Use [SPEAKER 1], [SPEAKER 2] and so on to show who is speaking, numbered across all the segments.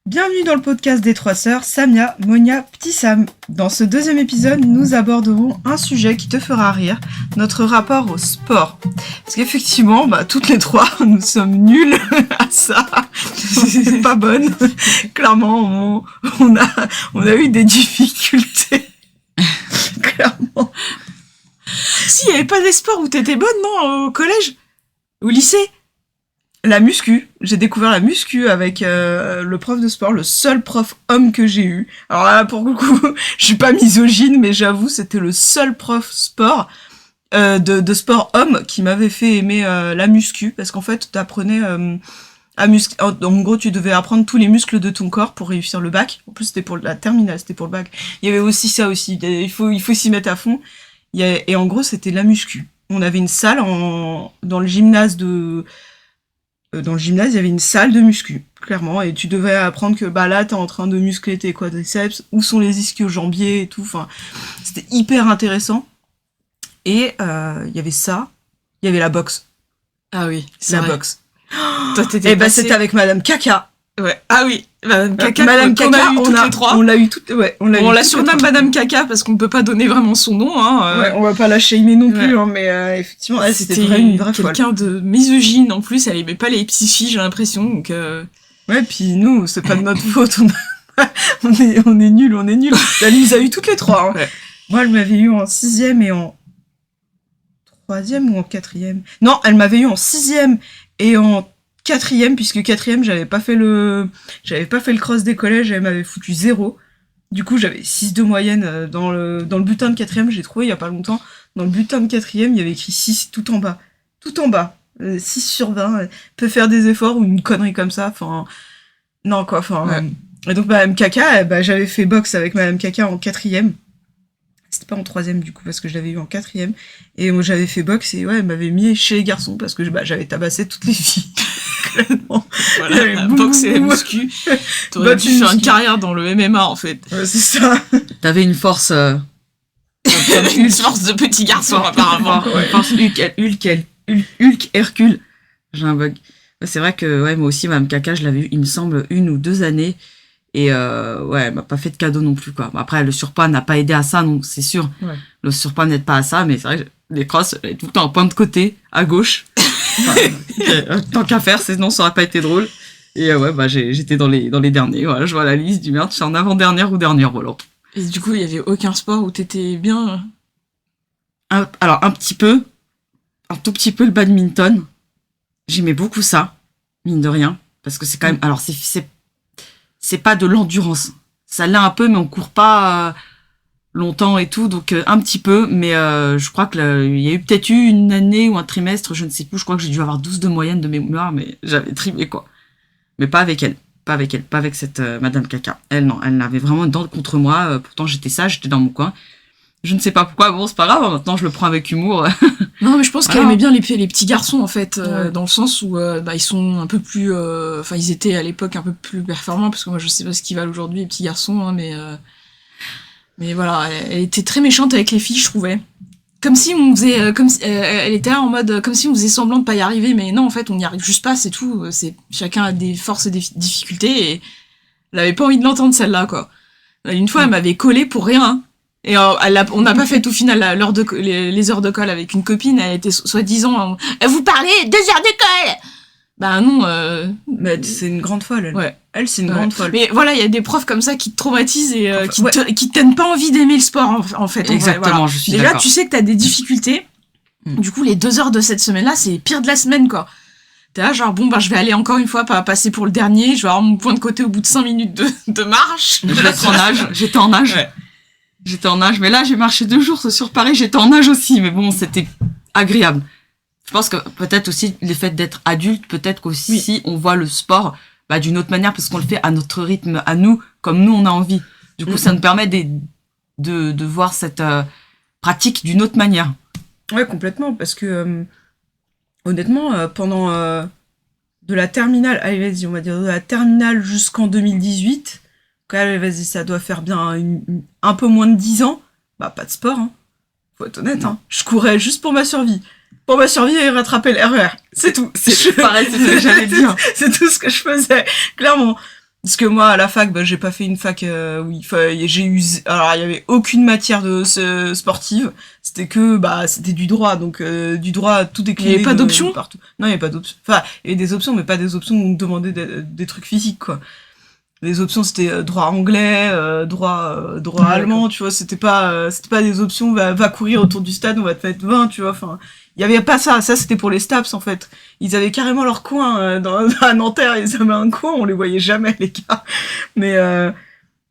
[SPEAKER 1] Bienvenue dans le podcast des trois sœurs, Samia, Monia, Petit Sam. Dans ce deuxième épisode, nous aborderons un sujet qui te fera rire, notre rapport au sport. Parce qu'effectivement, toutes les trois, nous sommes nuls à ça. C'est pas bonne. Clairement, on a eu des difficultés. Clairement.
[SPEAKER 2] Si, il n'y avait pas des sports où t'étais bonne, non, au collège? Au lycée?
[SPEAKER 1] La muscu, j'ai découvert la muscu avec le prof de sport, le seul prof homme que j'ai eu. Alors là, pour le coup, je suis pas misogyne, mais j'avoue, c'était le seul prof sport de sport homme qui m'avait fait aimer la muscu, parce qu'en fait, t'apprenais à muscler. En gros, tu devais apprendre tous les muscles de ton corps pour réussir le bac. En plus, c'était pour la terminale, c'était pour le bac. Il y avait aussi ça aussi. Il faut s'y mettre à fond. Et en gros, c'était la muscu. On avait une salle dans le gymnase Dans le gymnase, il y avait une salle de muscu, clairement, et tu devais apprendre que là, t'es en train de muscler tes quadriceps, où sont les ischio-jambiers et tout, enfin, c'était hyper intéressant. Et il y avait ça, il y avait la boxe.
[SPEAKER 2] Ah oui,
[SPEAKER 1] c'est la boxe.
[SPEAKER 2] Toi,
[SPEAKER 1] c'était avec Madame Caca.
[SPEAKER 2] Ouais. Ah oui, Madame Caca,
[SPEAKER 1] Madame Caca, on l'a eu toutes, ouais.
[SPEAKER 2] On la surnomme Madame Caca parce qu'on peut pas donner vraiment son nom, hein.
[SPEAKER 1] Ouais, on va pas la shamer non plus, hein, mais effectivement, c'était une vraie folle.
[SPEAKER 2] Quelqu'un de misogyne, en plus, elle aimait pas les petites filles, j'ai l'impression, donc
[SPEAKER 1] Ouais, puis nous, c'est pas de notre faute, on est nuls. Elle nous a eu toutes les trois, hein. Ouais. Moi, elle m'avait eu en 6e et en 3e ou en 4e. Non, elle m'avait eu en 6e et en 4e, puisque 4e, j'avais pas fait le cross des collèges, elle m'avait foutu 0. Du coup, j'avais 6 de moyenne dans le bulletin de 4e, j'ai trouvé il y a pas longtemps. Dans le bulletin de 4e, il y avait écrit 6 tout en bas. 6 sur 20, peut faire des efforts ou une connerie comme ça, enfin... Non, quoi, enfin... Ouais. Et donc, Madame Caca, j'avais fait boxe avec Madame Caca en 4e. C'était pas en 3e, du coup, parce que je l'avais eu en 4e. Et moi, j'avais fait boxe et ouais, elle m'avait mis chez les garçons parce que j'avais tabassé toutes les filles.
[SPEAKER 2] Voilà, boxe et la muscu. T'aurais dû faire une carrière dans le MMA, en fait.
[SPEAKER 1] Ouais, c'est ça.
[SPEAKER 3] T'avais une force...
[SPEAKER 2] une force de petit garçon, apparemment.
[SPEAKER 3] Ouais. Une force Hulk Hercule. J'ai un bug. C'est vrai que ouais, moi aussi, Mme Caca, je l'avais eu, il me semble, 1 ou 2 années. Et ouais, elle m'a pas fait de cadeau non plus, quoi. Après, le surpoids n'a pas aidé à ça, donc c'est sûr. Ouais. Le surpoids n'aide pas à ça, mais c'est vrai que les crosses, elle est tout le temps en point de côté, à gauche. Enfin, tant qu'à faire, sinon ça aurait pas été drôle. Et ouais, j'étais dans les derniers. Voilà, je vois la liste du merde, je suis en avant-dernière ou dernière, voilà.
[SPEAKER 2] Et du coup, il y avait aucun sport où t'étais bien?
[SPEAKER 3] Alors, un tout petit peu le badminton. J'aimais beaucoup ça, mine de rien, parce que c'est quand même... Alors, c'est pas de l'endurance. Ça l'est un peu, mais on court pas longtemps et tout, donc un petit peu, mais je crois que il y a eu peut-être eu une année ou un trimestre, je ne sais plus, je crois que j'ai dû avoir 12 de moyenne de mémoire, mais j'avais trimé, quoi. Mais pas avec elle, pas avec cette Madame Caca. Elle, non, elle avait vraiment une dent contre moi, pourtant j'étais sage, j'étais dans mon coin. Je ne sais pas pourquoi, bon, c'est pas grave, maintenant je le prends avec humour.
[SPEAKER 2] Non, mais je pense qu'elle aimait bien les petits garçons, en fait, ouais. Dans le sens où ils sont un peu plus... Enfin, ils étaient à l'époque un peu plus performants, parce que moi je sais pas ce qu'ils valent aujourd'hui, les petits garçons, hein, mais voilà, elle était très méchante avec les filles, je trouvais. Comme si on faisait... elle était là en mode... Comme si on faisait semblant de pas y arriver, mais non, en fait, on n'y arrive juste pas, c'est tout. Chacun a des forces et des difficultés, et elle avait pas envie de l'entendre, celle-là, quoi. Une fois, elle m'avait collé pour rien, et on n'a pas fait au final les heures de colle avec une copine, elle était soi-disant... vous parlez 2 heures de colle! Bah non...
[SPEAKER 1] Mais c'est une grande folle, elle. Ouais. Elle, c'est une grande folle.
[SPEAKER 2] Mais voilà, il y a des profs comme ça qui te traumatisent et qui te donnent pas envie d'aimer le sport, en fait.
[SPEAKER 3] Exactement, voilà. Je suis
[SPEAKER 2] déjà,
[SPEAKER 3] d'accord.
[SPEAKER 2] Tu sais que t'as des difficultés. Du coup, les 2 heures de cette semaine-là, c'est pire de la semaine, quoi. T'es là, genre, je vais aller encore une fois passer pour le dernier, je vais avoir mon point de côté au bout de 5 minutes de marche.
[SPEAKER 3] Je vais être en nage, j'étais en nage. Ouais. J'étais en nage, mais là, j'ai marché 2 jours sur Paris, j'étais en nage aussi, mais bon, c'était agréable. Je pense que peut-être aussi, le fait d'être adulte, peut-être qu'aussi, on voit le sport, d'une autre manière, parce qu'on le fait à notre rythme, à nous, comme nous, on a envie. Du coup, ça nous permet de voir cette pratique d'une autre manière.
[SPEAKER 1] Ouais, complètement, parce que, honnêtement, pendant de la terminale, allez, vas-y, on va dire de la terminale jusqu'en 2018, quand même, vas-y, ça doit faire bien un peu moins de 10 ans, pas de sport, hein. Faut être honnête, hein. Je courais juste pour ma survie. Pour ma survie et rattraper l'erreur. C'est tout.
[SPEAKER 3] Pareil, c'est ce que j'allais dire.
[SPEAKER 1] C'est tout ce que je faisais, clairement. Parce que moi, à la fac, j'ai pas fait une fac où alors il y avait aucune matière sportive. C'était que, c'était du droit, donc du droit tout décliné.
[SPEAKER 2] Il y avait pas d'options
[SPEAKER 1] partout. Non, il y avait pas d'options. Enfin, il y avait des options, mais pas des options où on me demandait des trucs physiques, quoi. Les options, c'était droit anglais, droit allemand, tu vois. C'était pas des options. Va courir autour du stade, on va te mettre 20, tu vois. Enfin, il y avait pas ça. Ça, c'était pour les STAPS, en fait. Ils avaient carrément leur coin à Nanterre. Ils avaient un coin, on les voyait jamais, les gars. Mais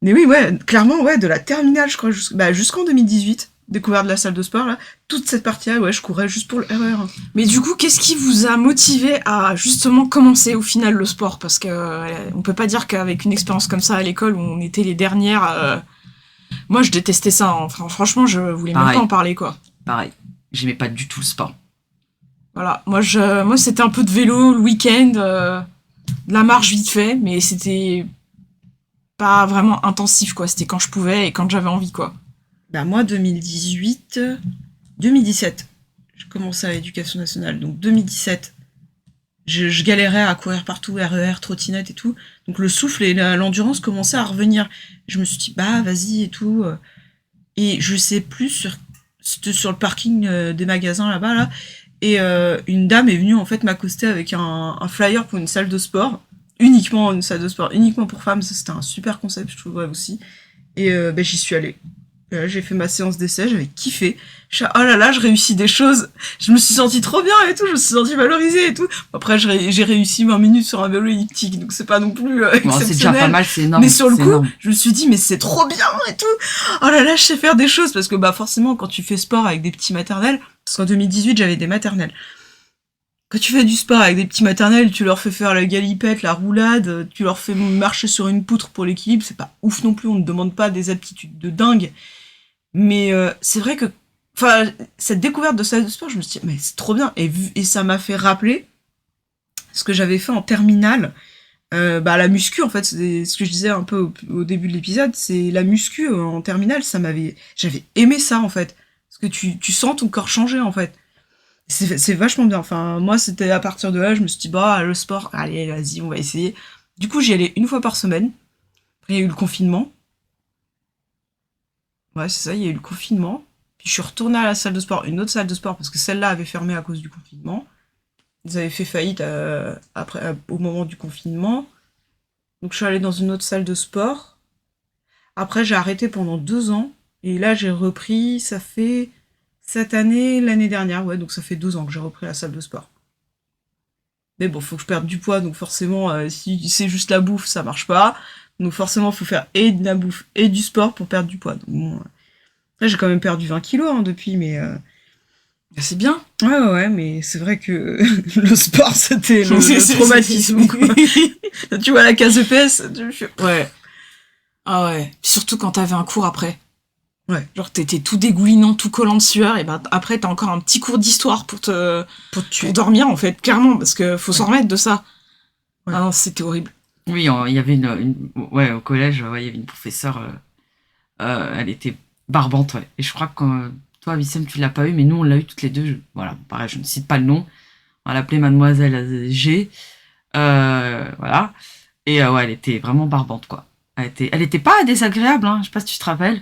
[SPEAKER 1] oui, ouais, clairement, ouais, de la terminale, je crois, jusqu'en 2018, découverte de la salle de sport, là. Toute cette partie-là, ouais, je courais juste pour le RER.
[SPEAKER 2] Mais du coup, qu'est-ce qui vous a motivé à justement commencer au final le sport ? Parce que on peut pas dire qu'avec une expérience comme ça à l'école où on était les dernières. Moi, je détestais ça. Hein. Franchement, je voulais même pas en parler, quoi.
[SPEAKER 3] Pareil. J'aimais pas du tout le sport.
[SPEAKER 2] Voilà. Moi, c'était un peu de vélo le week-end, de la marche vite fait, mais c'était pas vraiment intensif, quoi. C'était quand je pouvais et quand j'avais envie, quoi.
[SPEAKER 1] Moi, 2017, je commençais à l'éducation nationale. Donc 2017, je galérais à courir partout, RER, trottinette et tout. Donc le souffle et l'endurance commençaient à revenir. Je me suis dit, vas-y et tout. Et je sais plus, c'était sur le parking des magasins là-bas, là. Et une dame est venue en fait m'accoster avec un flyer pour une salle de sport. Uniquement une salle de sport, uniquement pour femmes. Ça, c'était un super concept, je trouve, aussi. Et j'y suis allée. J'ai fait ma séance d'essai, j'avais kiffé. Oh là là, je réussis des choses. Je me suis sentie trop bien et tout, je me suis sentie valorisée et tout. Après, j'ai réussi 20 minutes sur un vélo elliptique, donc c'est pas non plus exceptionnel. C'est déjà
[SPEAKER 3] pas mal, c'est énorme.
[SPEAKER 1] Mais sur le coup, je me suis dit, mais c'est trop bien et tout. Oh là là, je sais faire des choses. Parce que forcément, quand tu fais sport avec des petits maternels, parce qu'en 2018, j'avais des maternelles. Quand tu fais du sport avec des petits maternels, tu leur fais faire la galipette, la roulade, tu leur fais marcher sur une poutre pour l'équilibre, c'est pas ouf non plus, on ne demande pas des aptitudes de dingue. Mais c'est vrai que cette découverte de salle de sport, je me suis dit, mais c'est trop bien. Et ça m'a fait rappeler ce que j'avais fait en terminale. La muscu, en fait, c'est ce que je disais un peu au début de l'épisode, c'est la muscu en terminale, j'avais aimé ça, en fait. Parce que tu sens ton corps changer, en fait. C'est vachement bien. Enfin, moi, c'était à partir de là, je me suis dit, le sport, allez, vas-y, on va essayer. Du coup, j'y allais une fois par semaine. Après, il y a eu le confinement. Ouais, c'est ça, il y a eu le confinement. Puis je suis retournée à la salle de sport, une autre salle de sport, parce que celle-là avait fermé à cause du confinement. Ils avaient fait faillite au moment du confinement. Donc je suis allée dans une autre salle de sport. Après, j'ai arrêté pendant 2 ans. Et là, j'ai repris, ça fait cette année, l'année dernière. Ouais, donc ça fait 2 ans que j'ai repris la salle de sport. Mais bon, faut que je perde du poids, donc forcément, si c'est juste la bouffe, ça marche pas. Donc forcément, il faut faire et de la bouffe et du sport pour perdre du poids. Donc bon, là, j'ai quand même perdu 20 kilos depuis, mais...
[SPEAKER 2] C'est bien.
[SPEAKER 1] Ouais, mais c'est vrai que le sport, c'était le traumatisme, quoi. Tu vois la case EPS,
[SPEAKER 2] Ouais. Ah ouais. Surtout quand t'avais un cours après.
[SPEAKER 1] Ouais.
[SPEAKER 2] Genre t'étais tout dégoulinant, tout collant de sueur, et après t'as encore un petit cours d'histoire pour dormir, en fait, clairement, parce que faut s'en remettre de ça. Ouais. Ah non, c'était horrible.
[SPEAKER 3] Oui, il y avait au collège, il y avait une professeure, elle était barbante, ouais. Et je crois que toi, Wissem, tu l'as pas eu, mais nous, on l'a eu toutes les deux. Voilà, pareil, je ne cite pas le nom. On l'appelait Mademoiselle G. Voilà. Et elle était vraiment barbante, quoi. Elle était pas désagréable, hein, je sais pas si tu te rappelles,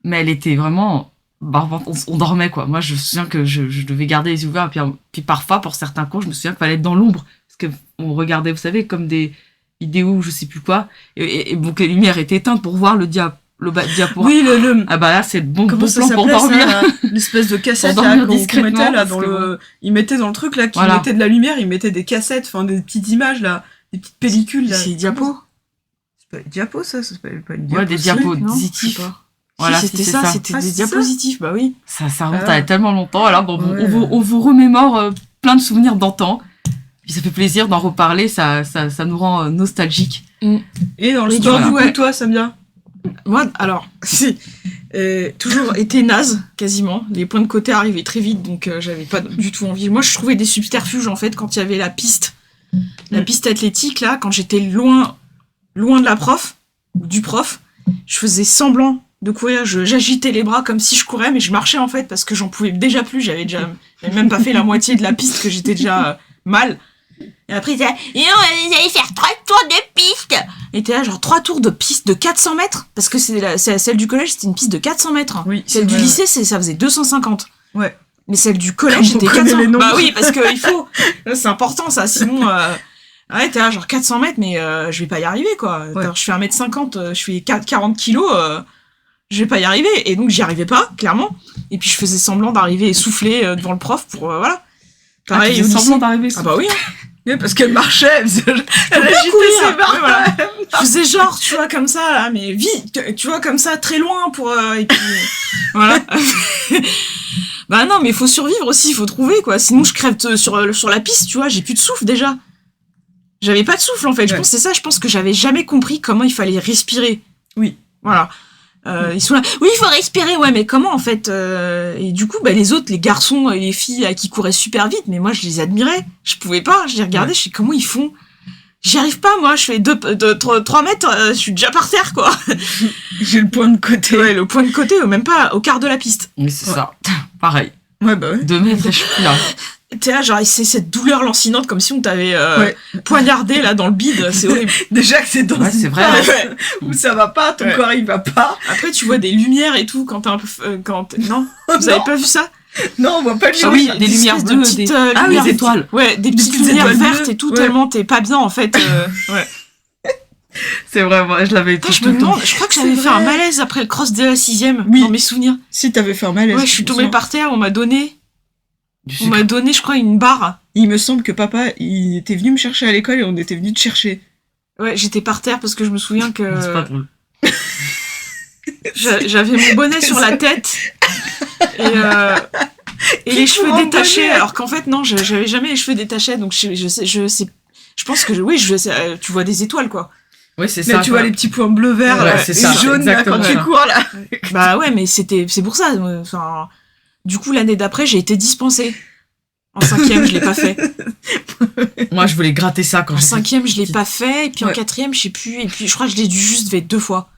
[SPEAKER 3] mais elle était vraiment barbante. On dormait, quoi. Moi, je me souviens que je devais garder les yeux ouverts, puis parfois, pour certains cours, je me souviens qu'il fallait être dans l'ombre, parce qu'on regardait, vous savez, comme des vidéos, je sais plus quoi, et donc les lumières étaient éteintes pour voir le diapo.
[SPEAKER 1] Oui,
[SPEAKER 3] ah bah là, c'est le bon plan pour
[SPEAKER 1] dormir. L'espèce de cassette qu'on mettait là ils mettaient dans le truc là, mettait de la lumière, ils mettaient des cassettes, enfin des petites images là, des petites pellicules là.
[SPEAKER 2] C'est des diapos.
[SPEAKER 1] C'est pas des diapos, ça s'appelle pas une diapo.
[SPEAKER 3] Ouais, des diapositifs.
[SPEAKER 2] Voilà, c'était ça, c'était des diapositifs, bah oui.
[SPEAKER 3] Ça remonte à tellement longtemps. Alors bon, on vous remémore plein de souvenirs d'antan. Puis ça fait plaisir d'en reparler, ça nous rend nostalgiques.
[SPEAKER 1] Et dans le sport, du coup, toi, Samia?
[SPEAKER 2] Moi, alors, c'est toujours été naze, quasiment. Les points de côté arrivaient très vite, donc j'avais pas du tout envie. Moi, je trouvais des subterfuges, en fait, quand il y avait la piste athlétique, là, quand j'étais loin de la prof, ou du prof, je faisais semblant de courir, j'agitais les bras comme si je courais, mais je marchais, en fait, parce que j'en pouvais déjà plus, j'avais même pas fait la moitié de la piste, que j'étais déjà mal. Et après, il était là, et on allait faire 3 tours de piste. Et t'es là, genre 3 tours de piste de 400 mètres. Parce que celle du collège, c'était une piste de 400 mètres.
[SPEAKER 1] Oui,
[SPEAKER 2] celle du lycée, ça faisait 250.
[SPEAKER 1] Ouais.
[SPEAKER 2] Mais celle du collège,
[SPEAKER 1] Comme on
[SPEAKER 2] c'était
[SPEAKER 1] connaît
[SPEAKER 2] 400.
[SPEAKER 1] les nombres.
[SPEAKER 2] Bah oui, parce que il faut. C'est important, ça. Sinon, ouais, t'es là, genre 400 mètres, mais je vais pas y arriver, quoi.
[SPEAKER 1] Ouais.
[SPEAKER 2] Je fais 1m50, je fais 40 kilos, je vais pas y arriver. Et donc, j'y arrivais pas, clairement. Et puis, je faisais semblant d'arriver essoufflée devant le prof pour, voilà.
[SPEAKER 3] Pareil,
[SPEAKER 2] au lycée.
[SPEAKER 3] semblant d'arriver.
[SPEAKER 2] Ah bah oui, hein.
[SPEAKER 1] Oui, parce qu'elle marchait, elle agitait
[SPEAKER 2] courir.
[SPEAKER 1] ses bras.
[SPEAKER 2] Ouais, voilà. Je faisais genre, tu vois, comme ça, là, mais vite, tu vois, comme ça, très loin pour... et puis, voilà. Bah non, mais il faut survivre aussi, il faut trouver, quoi. Sinon, je crève sur la piste, tu vois, j'ai plus de souffle, déjà. J'avais pas de souffle, en fait. Je pense que c'est ça, je pense que j'avais jamais compris comment il fallait respirer.
[SPEAKER 1] Oui.
[SPEAKER 2] Voilà. Ils sont là, oui, il faut respirer, ouais, mais comment, en fait et du coup, bah, les autres, les garçons et les filles là, qui couraient super vite, mais moi, je les admirais. Je pouvais pas, je les regardais, je sais comment ils font. J'y arrive pas, moi, je fais 3 mètres, je suis déjà par terre, quoi.
[SPEAKER 1] J'ai le point de côté.
[SPEAKER 2] Ouais, le point de côté, même pas au quart de la piste.
[SPEAKER 3] Mais c'est ça. Pareil.
[SPEAKER 1] Ouais, bah ouais.
[SPEAKER 3] 2 mètres et je suis plus là.
[SPEAKER 2] T'es là, genre, c'est cette douleur lancinante, comme si on t'avait poignardé, là, dans le bide, c'est horrible.
[SPEAKER 1] Déjà que c'est dans
[SPEAKER 3] Ouais,
[SPEAKER 1] une
[SPEAKER 3] c'est vrai.
[SPEAKER 1] phase
[SPEAKER 2] Ouais.
[SPEAKER 1] où ça va pas, ton
[SPEAKER 2] Ouais.
[SPEAKER 1] corps il va pas.
[SPEAKER 2] Après, tu vois des lumières et tout, quand t'es un peu... Non, vous avez pas vu ça?
[SPEAKER 1] Non, on voit pas le
[SPEAKER 3] Ah oui,
[SPEAKER 1] lumière.
[SPEAKER 3] des lumières
[SPEAKER 2] espèces de
[SPEAKER 3] bleues,
[SPEAKER 2] petites,
[SPEAKER 3] ah oui,
[SPEAKER 2] lumières
[SPEAKER 3] des étoiles.
[SPEAKER 2] Ouais, des petites
[SPEAKER 1] petites
[SPEAKER 2] lumières
[SPEAKER 1] étoiles
[SPEAKER 2] vertes
[SPEAKER 1] bleues.
[SPEAKER 2] et tout,
[SPEAKER 1] Ouais.
[SPEAKER 2] tellement t'es pas bien, en fait. Ouais.
[SPEAKER 3] C'est vrai, moi, je l'avais
[SPEAKER 2] Putain,
[SPEAKER 3] tout
[SPEAKER 2] je
[SPEAKER 3] le
[SPEAKER 2] me
[SPEAKER 3] temps.
[SPEAKER 2] demande, je crois que
[SPEAKER 1] C'est
[SPEAKER 2] j'avais fait un
[SPEAKER 1] vrai.
[SPEAKER 2] malaise après le cross de la 6ème,
[SPEAKER 1] Oui.
[SPEAKER 2] dans mes souvenirs.
[SPEAKER 1] Si t'avais fait un malaise.
[SPEAKER 2] Ouais, je suis tombée par terre, on m'a donné,
[SPEAKER 3] Du
[SPEAKER 2] on
[SPEAKER 3] sucre.
[SPEAKER 2] m'a donné, je crois, une barre.
[SPEAKER 1] Il me semble que papa, il était venu me chercher à l'école et on était venu te chercher.
[SPEAKER 2] Ouais, j'étais par terre parce que je me souviens que
[SPEAKER 3] C'est pas drôle.
[SPEAKER 2] j'avais mon bonnet sur la tête et les cheveux
[SPEAKER 1] prend le
[SPEAKER 2] détachés,
[SPEAKER 1] bonnet
[SPEAKER 2] alors qu'en fait, non, j'avais jamais les cheveux détachés, donc je pense que oui, tu vois des étoiles, quoi.
[SPEAKER 3] Oui, c'est
[SPEAKER 1] Là,
[SPEAKER 3] ça.
[SPEAKER 1] tu vois les petits points bleus verts
[SPEAKER 3] Ouais,
[SPEAKER 1] là,
[SPEAKER 3] c'est
[SPEAKER 1] et
[SPEAKER 3] ça,
[SPEAKER 1] jaunes là, quand
[SPEAKER 3] exactement
[SPEAKER 1] tu
[SPEAKER 3] ça.
[SPEAKER 1] cours là.
[SPEAKER 2] Bah ouais, mais c'est pour ça, enfin, du coup, l'année d'après, j'ai été dispensée. En 5ème, je l'ai pas fait.
[SPEAKER 3] Moi, je voulais gratter ça quand
[SPEAKER 2] En
[SPEAKER 3] j'étais
[SPEAKER 2] 5ème, je l'ai pas fait, et puis en
[SPEAKER 1] Ouais.
[SPEAKER 2] 4ème, je sais plus, et puis je crois que je l'ai dû juste fait 2 fois.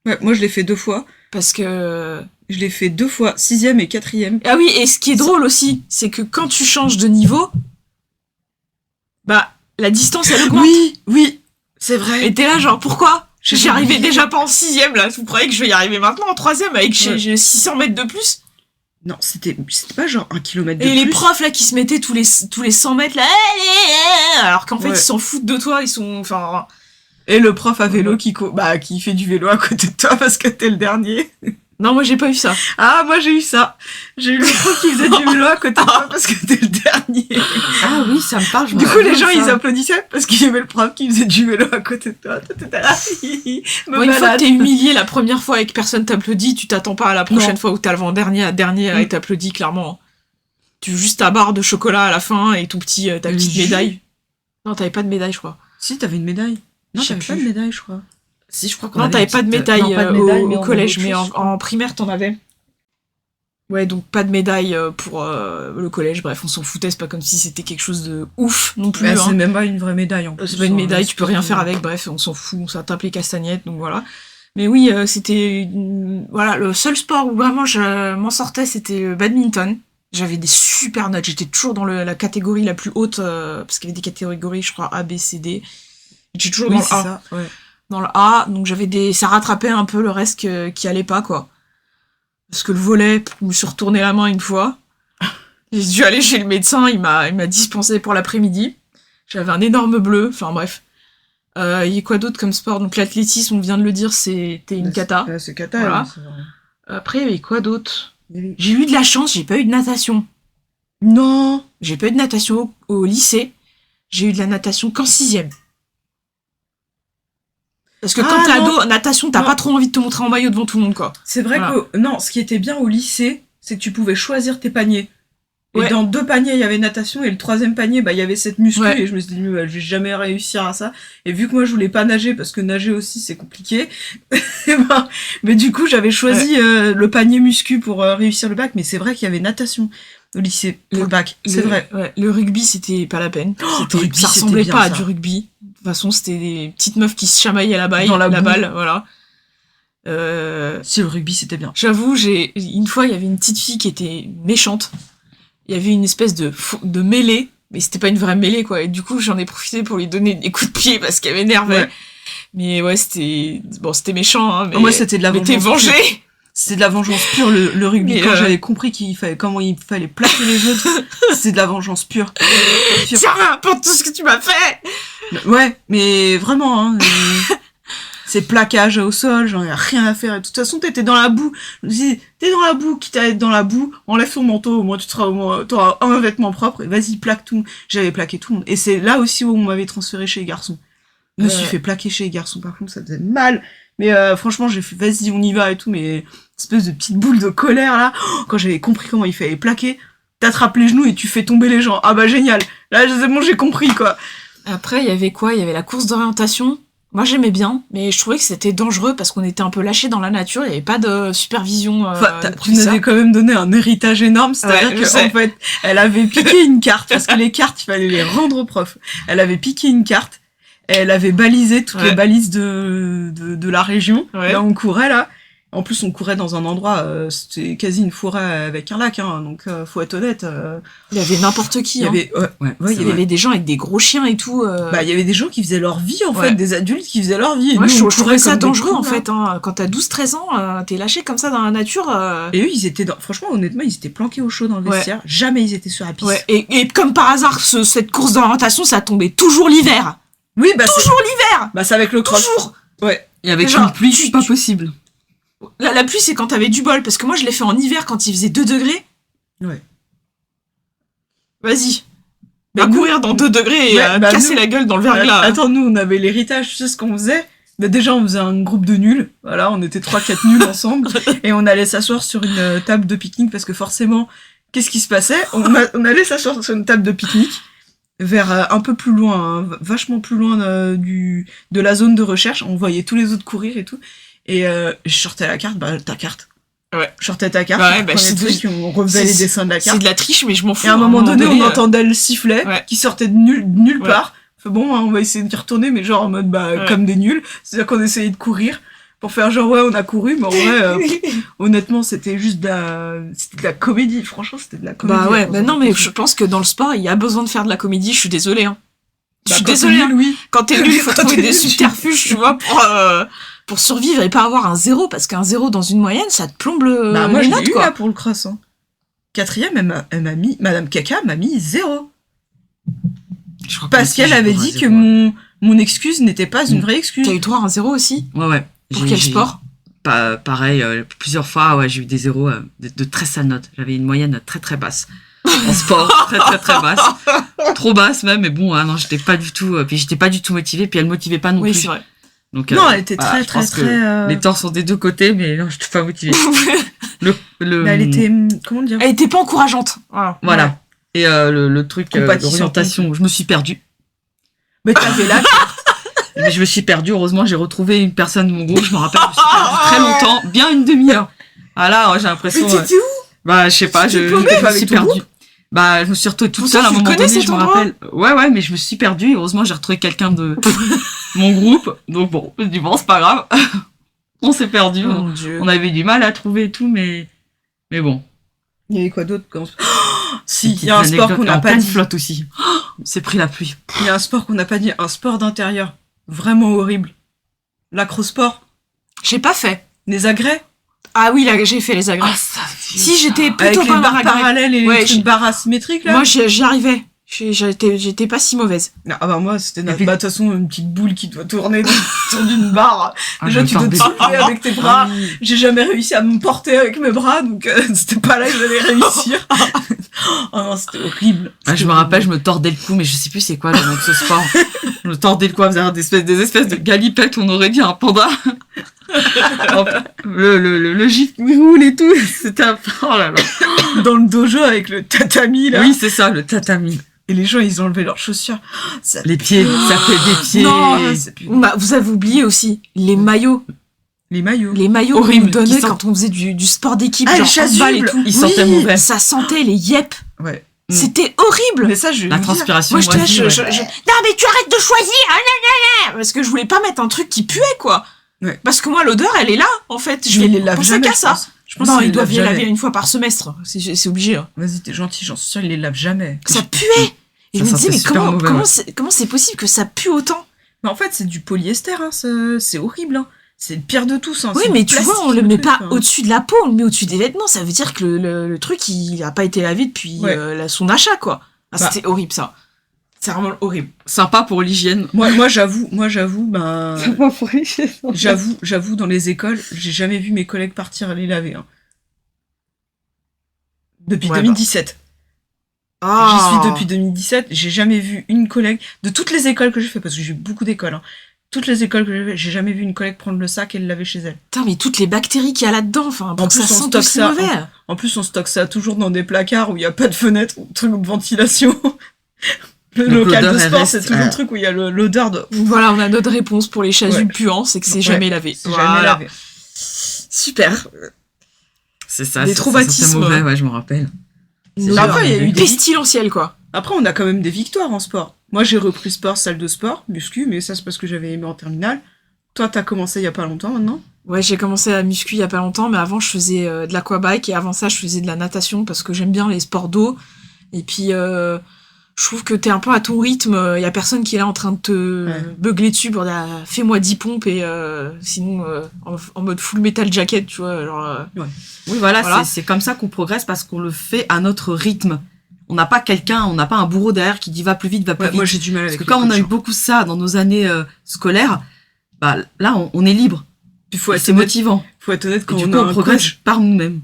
[SPEAKER 1] Ouais, moi je l'ai fait 2 fois.
[SPEAKER 2] Parce que...
[SPEAKER 1] Je l'ai fait 2 fois, 6ème et 4ème.
[SPEAKER 2] Ah oui, et ce qui est drôle aussi, c'est que quand tu changes de niveau, bah, la distance, elle augmente.
[SPEAKER 1] Oui, c'est vrai.
[SPEAKER 2] Et t'es là, genre, pourquoi
[SPEAKER 1] J'ai
[SPEAKER 2] J'y arrivais
[SPEAKER 1] oublié.
[SPEAKER 2] déjà pas en 6ème, là. Vous croyez que je vais y arriver maintenant en 3ème avec
[SPEAKER 1] Ouais.
[SPEAKER 2] j'ai 600 mètres de plus?
[SPEAKER 1] Non, c'était pas genre 1 kilomètre de
[SPEAKER 2] Et
[SPEAKER 1] plus.
[SPEAKER 2] les profs, là, qui se mettaient tous les 100 mètres, là, alors qu'en fait,
[SPEAKER 1] Ouais.
[SPEAKER 2] ils s'en foutent de toi, ils sont, enfin,
[SPEAKER 1] Et le prof à vélo
[SPEAKER 2] Ouais.
[SPEAKER 1] qui fait du vélo à côté de toi parce que t'es le dernier.
[SPEAKER 2] non, moi, j'ai pas eu ça.
[SPEAKER 1] Ah, moi j'ai eu ça. J'ai eu le prof qui faisait du vélo à côté de toi parce que t'es le dernier.
[SPEAKER 3] Ah oui, ça me parle. je me
[SPEAKER 1] Du coup, les
[SPEAKER 3] rappelle
[SPEAKER 1] gens,
[SPEAKER 3] ça.
[SPEAKER 1] ils applaudissaient parce qu'il y avait le prof qui faisait du vélo à côté de toi. Toi, t'étais là.
[SPEAKER 2] Bon, une fois que t'es humilié la première fois et que personne t'applaudit, tu t'attends pas à la prochaine
[SPEAKER 1] Non.
[SPEAKER 2] fois où t'as l'avant-dernier à dernier et t'applaudis, clairement. Tu veux juste ta barre de chocolat à la fin et ton petit, ta
[SPEAKER 1] Le
[SPEAKER 2] petite
[SPEAKER 1] jus.
[SPEAKER 2] médaille. Non, t'avais pas de médaille, je crois.
[SPEAKER 1] Si, t'avais une médaille. Non,
[SPEAKER 2] Je sais
[SPEAKER 1] t'avais pas
[SPEAKER 2] plus.
[SPEAKER 1] de médaille, je crois.
[SPEAKER 3] Si, je crois qu'on
[SPEAKER 2] Non,
[SPEAKER 3] avait
[SPEAKER 2] t'avais
[SPEAKER 3] une
[SPEAKER 2] pas de
[SPEAKER 3] petite-
[SPEAKER 2] médaille,
[SPEAKER 3] non, pas de médaille, mais
[SPEAKER 2] au
[SPEAKER 3] on
[SPEAKER 2] collège,
[SPEAKER 3] avait
[SPEAKER 2] mais
[SPEAKER 3] autre chose, je crois.
[SPEAKER 2] en primaire, t'en avais. Ouais, donc pas de médaille pour le collège. Bref, on s'en foutait, c'est pas comme si c'était quelque chose de ouf non plus.
[SPEAKER 1] Mais
[SPEAKER 2] hein.
[SPEAKER 1] c'est même pas une vraie médaille en plus.
[SPEAKER 2] C'est pas une médaille, tu peux rien faire avec, bref, on s'en fout, ça tape les castagnettes, donc voilà. Mais oui, c'était... Voilà, le seul sport où vraiment je m'en sortais, c'était le badminton. J'avais des super notes, j'étais toujours dans la catégorie la plus haute, parce qu'il y avait des catégories, je crois, A, B, C, D. J'étais toujours
[SPEAKER 1] Oui,
[SPEAKER 2] dans
[SPEAKER 1] c'est
[SPEAKER 2] le A.
[SPEAKER 1] ça. Ouais.
[SPEAKER 2] Dans le A, donc ça rattrapait un peu le reste qui allait pas, quoi. Parce que le volet, je me suis retourné la main une fois. J'ai dû aller chez le médecin, il m'a dispensé pour l'après-midi. J'avais un énorme bleu, enfin bref. Il y a quoi d'autre comme sport? Donc l'athlétisme, on vient de le dire, c'était une cata.
[SPEAKER 1] Ouais, c'est cata.
[SPEAKER 2] Voilà.
[SPEAKER 1] oui, c'est vrai.
[SPEAKER 2] Après, il y avait quoi d'autre?
[SPEAKER 1] Il y avait-
[SPEAKER 2] J'ai eu de la chance, j'ai pas eu de natation.
[SPEAKER 1] Non.
[SPEAKER 2] J'ai pas eu de natation au lycée. J'ai eu de la natation qu'en 6ème. Parce que quand
[SPEAKER 1] Ah,
[SPEAKER 2] t'es
[SPEAKER 1] non.
[SPEAKER 2] ado, natation, t'as
[SPEAKER 1] Non.
[SPEAKER 2] pas trop envie de te montrer en maillot devant tout le monde, quoi.
[SPEAKER 1] C'est vrai
[SPEAKER 2] Voilà.
[SPEAKER 1] que non, ce qui était bien au lycée, c'est que tu pouvais choisir tes paniers. Et
[SPEAKER 2] Ouais.
[SPEAKER 1] dans 2 paniers, il y avait natation et le 3e panier, bah il y avait cette muscu
[SPEAKER 2] Ouais.
[SPEAKER 1] et je me suis dit bah, je vais jamais réussir à ça. Et vu que moi je voulais pas nager parce que nager aussi c'est compliqué, et ben, mais du coup j'avais choisi le panier muscu pour réussir le bac. Mais c'est vrai qu'il y avait natation au lycée pour le bac. C'est vrai.
[SPEAKER 2] Ouais, le rugby, c'était pas la peine.
[SPEAKER 1] le rugby,
[SPEAKER 2] Ça ressemblait
[SPEAKER 1] c'était
[SPEAKER 2] pas
[SPEAKER 1] bien,
[SPEAKER 2] à
[SPEAKER 1] ça.
[SPEAKER 2] du rugby. De toute façon, c'était des petites meufs qui se chamaillaient la balle,
[SPEAKER 1] Dans la boue.
[SPEAKER 2] balle, voilà.
[SPEAKER 1] Si le rugby c'était bien.
[SPEAKER 2] J'avoue, une fois, il y avait une petite fille qui était méchante. Il y avait une espèce de mêlée mais c'était pas une vraie mêlée, quoi. Et du coup, j'en ai profité pour lui donner des coups de pied parce qu'elle m'énervait.
[SPEAKER 1] Ouais.
[SPEAKER 2] Mais ouais, c'était méchant, hein. Mais
[SPEAKER 1] Moi, c'était de la
[SPEAKER 2] mais t'es
[SPEAKER 1] vengeance
[SPEAKER 2] vengé.
[SPEAKER 1] pure. C'était de la vengeance pure, le rugby.
[SPEAKER 2] Mais,
[SPEAKER 1] Quand j'avais compris comment il fallait plaquer les autres, c'est de la vengeance pure.
[SPEAKER 2] Tiens, pour tout ce que tu m'as fait.
[SPEAKER 1] Ouais, mais vraiment, hein. Ces plaquages au sol, j'en ai rien à faire. Et de toute façon, t'étais dans la boue. Je me dis, t'es dans la boue, quitte à être dans la boue, enlève ton manteau, au moins t'auras un vêtement propre, et vas-y, plaque tout. J'avais plaqué tout le monde. Et c'est là aussi où on m'avait transféré chez les garçons. Je me suis fait plaquer chez les garçons, par contre, ça faisait mal. Mais franchement, j'ai fait, vas-y, on y va et tout, mais espèce de petite boule de colère, là. Oh, quand j'avais compris comment il fallait plaquer, t'attrapes les genoux et tu fais tomber les gens. Ah bah, génial. Là, c'est bon, j'ai compris, quoi.
[SPEAKER 2] Après, il y avait quoi? Il y avait la course d'orientation. Moi, j'aimais bien, mais je trouvais que c'était dangereux parce qu'on était un peu lâchés dans la nature. Il n'y avait pas de supervision.
[SPEAKER 1] Tu nous avais quand même donné un héritage énorme, c'est-à-dire
[SPEAKER 2] Ouais,
[SPEAKER 1] qu'en fait, elle avait piqué une carte, parce que les cartes, il fallait les rendre au prof. Elle avait piqué une carte, et elle avait balisé toutes les balises de la région.
[SPEAKER 2] Ouais.
[SPEAKER 1] Là, on courait, là. En plus, on courait dans un endroit, c'était quasi une forêt avec un lac, hein, donc faut être honnête.
[SPEAKER 2] Il y avait n'importe qui.
[SPEAKER 1] Il y avait,
[SPEAKER 2] il y avait des gens avec des gros chiens et tout.
[SPEAKER 1] Bah, il y avait des gens qui faisaient leur vie, en fait, des adultes qui faisaient leur vie. Et
[SPEAKER 2] moi,
[SPEAKER 1] nous,
[SPEAKER 2] je trouvais ça dangereux, en fait. Hein. Quand t'as 12-13 ans, t'es lâché comme ça dans la nature.
[SPEAKER 1] Et eux, ils étaient franchement, honnêtement, ils étaient planqués au chaud dans le vestiaire. Jamais ils étaient sur la piste.
[SPEAKER 2] Ouais. Et comme par hasard, cette course d'orientation, ça tombait toujours l'hiver.
[SPEAKER 1] Oui, bah,
[SPEAKER 2] toujours l'hiver.
[SPEAKER 1] Bah, c'est avec le cross.
[SPEAKER 2] Toujours.
[SPEAKER 1] Ouais.
[SPEAKER 3] Et avec
[SPEAKER 2] Genre,
[SPEAKER 3] une pluie, c'est pas possible.
[SPEAKER 2] La pluie, c'est quand t'avais du bol, parce que moi, je l'ai fait en hiver quand il faisait 2 degrés.
[SPEAKER 1] Ouais.
[SPEAKER 2] Vas-y.
[SPEAKER 1] Bah,
[SPEAKER 2] Va courir dans 2 degrés et casser la gueule dans le verglas.
[SPEAKER 1] Attends, nous, on avait l'héritage, tu sais ce qu'on faisait? Bah, déjà, on faisait un groupe de nuls. Voilà, on était 3-4 nuls ensemble. Et on allait s'asseoir sur une table de pique-nique parce que forcément, qu'est-ce qui se passait? On allait s'asseoir sur une table de pique-nique vers un peu plus loin, hein, vachement plus loin de la zone de recherche. On voyait tous les autres courir et tout. Et je sortais la carte, bah ta carte.
[SPEAKER 2] Ouais.
[SPEAKER 1] Je sortais ta carte,
[SPEAKER 2] Ouais,
[SPEAKER 1] on prenait le truc, on refaisait les dessins de la carte.
[SPEAKER 2] C'est de la triche, mais je m'en fous.
[SPEAKER 1] Et à un moment donné, on entendait le sifflet qui sortait de nulle part. Fait bon, hein, on va essayer d'y retourner, mais genre en mode comme des nuls. C'est-à-dire qu'on essayait de courir pour faire genre on a couru, mais en vrai, honnêtement, c'était juste de la comédie. Franchement, c'était de la comédie.
[SPEAKER 2] Bah ouais, bah non, mais je pense que dans le sport, il y a besoin de faire de la comédie. Je suis désolée. Hein. Je suis désolée.
[SPEAKER 1] Nul, oui.
[SPEAKER 2] Quand t'es nul, il faut trouver des subterfuges, tu vois, pour survivre et pas avoir un 0, parce qu'un 0 dans une moyenne, ça te plombe
[SPEAKER 1] moi,
[SPEAKER 2] les
[SPEAKER 1] je
[SPEAKER 2] notes,
[SPEAKER 1] l'ai eu,
[SPEAKER 2] quoi.
[SPEAKER 1] là, pour le cross, hein. 4e, elle m'a mis, Madame Caca m'a mis 0. Parce qu'elle avait dit que mon excuse n'était pas une vraie excuse.
[SPEAKER 2] T'as eu droit à un 0 aussi?
[SPEAKER 3] Ouais.
[SPEAKER 2] Pour quel sport?
[SPEAKER 3] Pareil, plusieurs fois, j'ai eu des 0 de très sales notes. J'avais une moyenne très très basse. En sport, très très très basse. Trop basse même, mais bon, non, j'étais pas du tout motivée, puis elle motivait pas non plus.
[SPEAKER 2] Oui, c'est vrai.
[SPEAKER 3] Donc,
[SPEAKER 1] non, elle était très.
[SPEAKER 3] Les torts sont des deux côtés, mais non, j'étais pas motivée.
[SPEAKER 1] Mais elle était, comment dire?
[SPEAKER 2] Elle était pas encourageante.
[SPEAKER 3] Voilà.
[SPEAKER 1] Ouais.
[SPEAKER 3] Et le truc d'orientation, je me suis perdue.
[SPEAKER 1] Mais t'avais la carte.
[SPEAKER 3] Mais je me suis perdue. Heureusement, j'ai retrouvé une personne de mon groupe. Je me rappelle, je me suis perdue très longtemps, bien une demi-heure. Ah là, j'ai l'impression.
[SPEAKER 1] Mais t'étais où?
[SPEAKER 3] Bah, je sais pas, je me suis perdue. Bah, je me suis retrouvée toute seule à un moment donné, je me rappelle. Ouais, mais je me suis perdue. Heureusement, j'ai retrouvé quelqu'un de mon groupe. Donc bon, je dis bon, c'est pas grave. On s'est perdu.
[SPEAKER 2] Oh,
[SPEAKER 3] on avait du mal à trouver et tout, mais bon.
[SPEAKER 1] Il y avait quoi d'autre si, il y a un sport qu'on n'a pas dit.
[SPEAKER 3] Flotte aussi. C'est pris la pluie.
[SPEAKER 1] Il y a un sport qu'on n'a pas dit, un sport d'intérieur. Vraiment horrible. L'acrosport.
[SPEAKER 2] J'ai pas fait.
[SPEAKER 1] Les agrès.
[SPEAKER 2] Ah oui, là, j'ai fait les agrès. Si, j'étais plutôt
[SPEAKER 1] avec
[SPEAKER 2] pas
[SPEAKER 1] les barres
[SPEAKER 2] agrès.
[SPEAKER 1] Parallèles et les trucs barres asymétriques, là.
[SPEAKER 2] Moi, j'y arrivais. J'étais pas si mauvaise.
[SPEAKER 1] Ah bah moi, c'était de toute façon une petite boule qui doit tourner autour d'une barre. Déjà, tu dois te soulever avec tes bras. J'ai jamais réussi à me porter avec mes bras, donc c'était pas là que j'allais réussir. Oh non, c'était horrible.
[SPEAKER 3] Je me rappelle, je me tordais le cou, mais je sais plus c'est quoi le nom de ce sport. Je me tordais le cou à faire des espèces de galipettes, on aurait dit un panda. le gif qui roule et tout, c'était un... Oh là là.
[SPEAKER 1] Dans le dojo avec le tatami, là.
[SPEAKER 3] Oui, c'est ça, le tatami.
[SPEAKER 1] Et les gens, ils enlevaient leurs chaussures.
[SPEAKER 3] Les pieds, ça fait des pieds.
[SPEAKER 2] Non, vous avez oublié aussi les maillots.
[SPEAKER 1] Les maillots.
[SPEAKER 2] Les maillots qu'on nous donnait quand on faisait du sport d'équipe, genre handball et tout.
[SPEAKER 3] Ils sentaient mauvais.
[SPEAKER 2] Ça sentait les yep.
[SPEAKER 1] Ouais.
[SPEAKER 2] C'était horrible.
[SPEAKER 1] Mais ça,
[SPEAKER 3] la transpiration.
[SPEAKER 2] Moi, non, mais tu arrêtes de choisir. Parce que je voulais pas mettre un truc qui puait, quoi.
[SPEAKER 1] Ouais.
[SPEAKER 2] Parce que moi, l'odeur, elle est là, en fait. Je
[SPEAKER 1] vais
[SPEAKER 2] les lave jamais qu'à ça. Non, ils doivent les laver une fois par semestre. C'est obligé. Hein.
[SPEAKER 1] Vas-y, t'es gentil, j'en suis sûre, ils les lavent jamais.
[SPEAKER 2] Ça puait. Et
[SPEAKER 3] Ça
[SPEAKER 2] je me disais,
[SPEAKER 3] sentait
[SPEAKER 2] mais
[SPEAKER 3] super mauvais, ouais.
[SPEAKER 2] comment c'est possible que ça pue autant?
[SPEAKER 1] Mais en fait, c'est du polyester, hein, c'est horrible. Hein. C'est le pire de tous. Hein.
[SPEAKER 2] Oui,
[SPEAKER 1] c'est
[SPEAKER 2] mais
[SPEAKER 1] du
[SPEAKER 2] tu vois,
[SPEAKER 1] plastique,
[SPEAKER 2] on le
[SPEAKER 1] le
[SPEAKER 2] met
[SPEAKER 1] truc,
[SPEAKER 2] pas
[SPEAKER 1] hein.
[SPEAKER 2] au-dessus de la peau, on le met au-dessus des vêtements. Ça veut dire que le truc, il a pas été lavé depuis
[SPEAKER 1] Ouais.
[SPEAKER 2] son achat, quoi. Ah,
[SPEAKER 1] Bah.
[SPEAKER 2] c'était horrible, ça.
[SPEAKER 1] C'est vraiment horrible.
[SPEAKER 3] Sympa pour l'hygiène.
[SPEAKER 1] Moi, j'avoue, ben,
[SPEAKER 3] Sympa pour l'hygiène.
[SPEAKER 1] j'avoue, dans les écoles, j'ai jamais vu mes collègues partir les laver. Hein. Depuis
[SPEAKER 2] Ouais,
[SPEAKER 1] 2017.
[SPEAKER 2] Ah.
[SPEAKER 1] J'y suis depuis 2017, j'ai jamais vu une collègue, de toutes les écoles que j'ai fait, parce que j'ai eu beaucoup d'écoles, hein, toutes les écoles que j'ai fait, j'ai jamais vu une collègue prendre le sac et le laver chez elle.
[SPEAKER 2] Putain, mais toutes les bactéries qu'il y a là-dedans, enfin, pour
[SPEAKER 1] En
[SPEAKER 2] que
[SPEAKER 1] plus,
[SPEAKER 2] ça
[SPEAKER 1] on
[SPEAKER 2] sente
[SPEAKER 1] stocke
[SPEAKER 2] aussi
[SPEAKER 1] ça,
[SPEAKER 2] mauvais.
[SPEAKER 1] En plus, on stocke ça toujours dans des placards où il n'y a pas de fenêtre, ou truc de ventilation. Le
[SPEAKER 3] Donc,
[SPEAKER 1] local de
[SPEAKER 3] l'odeur, elle
[SPEAKER 1] sport,
[SPEAKER 3] reste,
[SPEAKER 1] c'est toujours le truc où il y a l'odeur de...
[SPEAKER 2] Donc voilà, on a notre réponse pour les chasubles puants, c'est que c'est
[SPEAKER 1] Ouais,
[SPEAKER 2] jamais lavé.
[SPEAKER 1] C'est
[SPEAKER 2] Voilà.
[SPEAKER 1] jamais lavé.
[SPEAKER 2] Super.
[SPEAKER 3] C'est ça.
[SPEAKER 2] Des
[SPEAKER 3] ça
[SPEAKER 2] traumatismes.
[SPEAKER 3] sentait mauvais, ouais, je me rappelle.
[SPEAKER 2] Une
[SPEAKER 1] Après,
[SPEAKER 2] odeur
[SPEAKER 1] il y a eu des-
[SPEAKER 2] pestilentielle, quoi.
[SPEAKER 1] Après, on a quand même des victoires en sport. Moi, j'ai repris sport, salle de sport, muscu, mais ça, c'est parce que j'avais aimé en terminale. Toi, t'as commencé il y a pas longtemps, maintenant.
[SPEAKER 2] Ouais, j'ai commencé à muscu il y a pas longtemps, mais avant, je faisais de l'aquabike, et avant ça, je faisais de la natation, parce que j'aime bien les sports d'eau. Et puis, je trouve que t'es un peu à ton rythme, il y a personne qui est là en train de te beugler dessus pour dire fais-moi 10 pompes, et sinon, en mode full metal jacket, tu vois, genre...
[SPEAKER 3] Oui, voilà.
[SPEAKER 2] Voilà.
[SPEAKER 3] C'est comme ça qu'on progresse parce qu'on le fait à notre rythme. On n'a pas un bourreau derrière qui dit va plus vite, va plus
[SPEAKER 1] Ouais,
[SPEAKER 3] vite.
[SPEAKER 1] moi, j'ai du mal
[SPEAKER 3] Parce
[SPEAKER 1] avec
[SPEAKER 3] que
[SPEAKER 1] les
[SPEAKER 3] quand on a eu
[SPEAKER 1] coachs, hein.
[SPEAKER 3] beaucoup ça dans nos années scolaires, bah là, on est libre.
[SPEAKER 1] Puis faut
[SPEAKER 3] Et
[SPEAKER 1] être
[SPEAKER 3] c'est
[SPEAKER 1] honnête,
[SPEAKER 3] motivant.
[SPEAKER 1] faut être honnête
[SPEAKER 3] Et
[SPEAKER 1] quand
[SPEAKER 3] du
[SPEAKER 1] on
[SPEAKER 3] coup,
[SPEAKER 1] a
[SPEAKER 3] on
[SPEAKER 1] un
[SPEAKER 3] progresse par nous-mêmes.